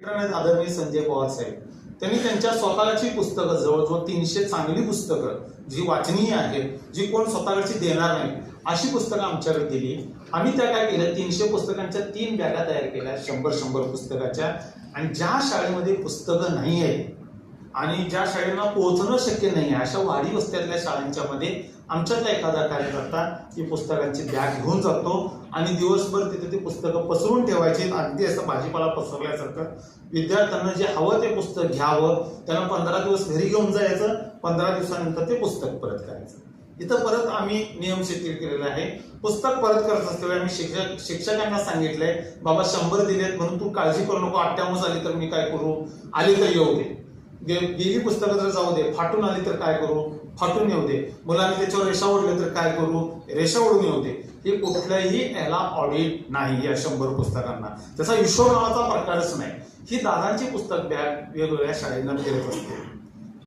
आदरणीय संजय पवार साहेब त्यांनी त्यांच्या स्वतःची पुस्तकं जवळजवळ 300 चांगली पुस्तकं जी वाचनीय आहेत, जी कोण स्वतःकडची देणार नाही अशी पुस्तकं आमच्याकडे दिली. आम्ही त्या काय केलं, 300 पुस्तकांच्या 3 बॅगा तयार केल्या, 100 पुस्तकाच्या. आणि ज्या शाळेमध्ये पुस्तकं नाही आहेत आणि ज्या शाळेला पोहोचणं शक्य नाही आहे अशा वाडी वस्त्यातल्या शाळांच्या मध्ये आमच्यातला एखादा कार्यकर्ता ही पुस्तकांची बॅग घेऊन जातो आणि दिवसभर तिथे ती पुस्तकं पसरून ठेवायची, अगदी असं भाजीपाला पसरल्यासारखं. विद्यार्थ्यांना जे हवं ते पुस्तक घ्यावं, त्यांना 15 दिवस घरी घेऊन जायचं, 15 दिवसानंतर ते पुस्तक परत करायचं. इथं परत आम्ही नियम शिथिल केलेला आहे. पुस्तक परत करत असल्यामुळे आम्ही शिक्षकांना सांगितलंय, बाबा 100 दिलेत म्हणून तू काळजी करू नको, 98 आली तर मी काय करू, आली तर येऊ दे, गेली पुस्तकं तर जाऊ दे, फाटून आली तर काय करू, फाटून येऊ दे, मुलांनी त्याच्यावर रेषा ओढले तर काय करू, रेषा ओढून येऊ दे. हे कुठल्याही याला ऑडिट नाही या 100 पुस्तकांना, त्याचा हिशोब नावाचा प्रकारच नाही. ही दादांची पुस्तक बॅग वेगवेगळ्या शाळेंना फिरत असते.